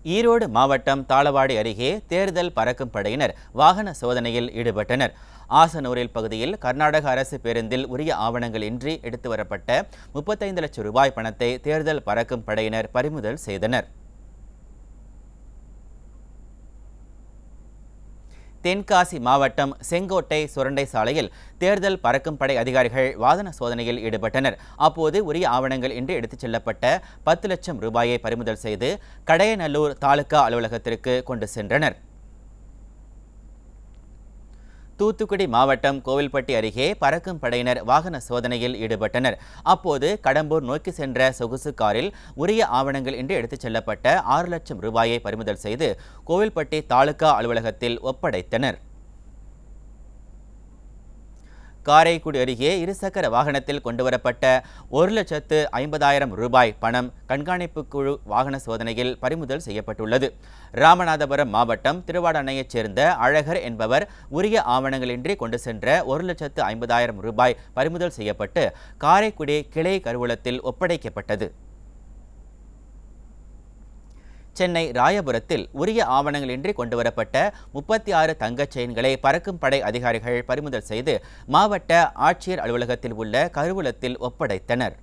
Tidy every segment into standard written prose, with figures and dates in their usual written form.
ஈரோடு மாவட்டம் தாளவாடி அருகே தேர்தல் பறக்கும் படையினர் வாகன சோதனையில் ஈடுபட்டனர். ஆசனூரில் பகுதியில் கர்நாடக அரசு பேருந்தில் உரிய ஆவணங்கள் இன்றி எடுத்து வரப்பட்ட 35 லட்சம் ரூபாய் பணத்தை தேர்தல் பறக்கும் படையினர் பறிமுதல் செய்தனர். தென்காசி மாவட்டம் செங்கோட்டை சுரண்டை சாலையில் தேர்தல் பறக்கும் படை அதிகாரிகள் வாகன சோதனையில் ஈடுபட்டனர். அப்போது உரிய ஆவணங்கள் இன்றி எடுத்துச் செல்லப்பட்ட 10 லட்சம் ரூபாயை பறிமுதல் செய்து கடையநல்லூர் தாலுகா அலுவலகத்திற்கு கொண்டு சென்றனர். தூத்துக்குடி மாவட்டம் கோவில்பட்டி அருகே பறக்கும் படையினர் வாகன சோதனையில் ஈடுபட்டனர். அப்போது கடம்பூர் நோக்கி சென்ற சொகுசு காரில் உரிய ஆவணங்கள் இன்றி எடுத்துச் செல்லப்பட்ட 6 லட்சம் ரூபாயை பறிமுதல் செய்து கோவில்பட்டி தாலுகா அலுவலகத்தில் ஒப்படைத்தனர். காரைக்குடி அருகே இருசக்கர வாகனத்தில் கொண்டுவரப்பட்ட 1,50,000 ரூபாய் பணம் கண்காணிப்பு குழு வாகன சோதனையில் பறிமுதல் செய்யப்பட்டுள்ளது. ராமநாதபுரம் மாவட்டம் திருவாடானையைச் சேர்ந்த அழகர் என்பவர் உரிய ஆவணங்களின்றி கொண்டு சென்ற 1,50,000 ரூபாய் பறிமுதல் செய்யப்பட்டு காரைக்குடி கிளை கருவூலத்தில் ஒப்படைக்கப்பட்டது. சென்னை ராயபுரத்தில் உரிய ஆவணங்களின்றி கொண்டுவரப்பட்ட 36 தங்கச் செயின்களை பறக்கும் படை அதிகாரிகள் பறிமுதல் செய்து மாவட்ட ஆட்சியர் அலுவலகத்தில் உள்ள கருவூலத்தில் ஒப்படைத்தனர்.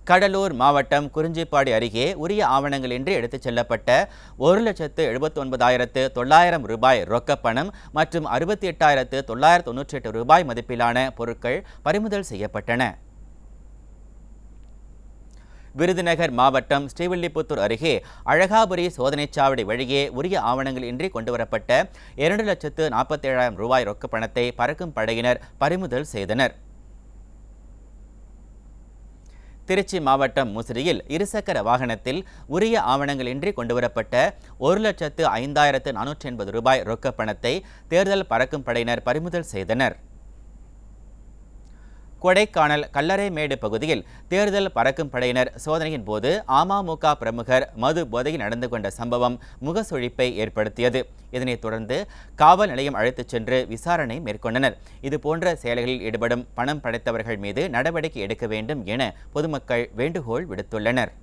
கடலூர் மாவட்டம் குறிஞ்சிப்பாடி அருகே உரிய ஆவணங்களின்றி எடுத்துச் செல்லப்பட்ட 1,79,900 ரூபாய் ரொக்கப்பணம் மற்றும் 68,998 ரூபாய் மதிப்பிலான பொருட்கள் பறிமுதல் செய்யப்பட்டன. விருதுநகர் மாவட்டம் ஸ்ரீவில்லிபுத்தூர் அருகே அழகாபுரி சோதனைச் சாவடி வழியே உரிய ஆவணங்கள் இன்றி கொண்டுவரப்பட்ட 2,47,000 ரூபாய் ரொக்க பணத்தை பறக்கும் படையினர் பறிமுதல் செய்தனர். திருச்சி மாவட்டம் முசிறியில் இருசக்கர வாகனத்தில் உரிய ஆவணங்கள் இன்றி கொண்டுவரப்பட்ட 1,05,480 ரூபாய் ரொக்க பணத்தை தேர்தல் பறக்கும் படையினர் பறிமுதல் செய்தனர். கொடைக்கானல் கல்லறைமேடு பகுதியில் தேர்தல் பறக்கும் படையினர் சோதனையின் போது அமமுக பிரமுகர் மது போதையில் நடந்து கொண்ட சம்பவம் முகசுழிப்பை ஏற்படுத்தியது. இதனைத் தொடர்ந்து காவல் நிலையம் அழைத்துச் சென்று விசாரணை மேற்கொண்டனர். இதுபோன்ற செயல்களில் ஈடுபடும் பணம் படைத்தவர்கள் மீது நடவடிக்கை எடுக்க வேண்டும் என பொதுமக்கள் வேண்டுகோள் விடுத்துள்ளனர்.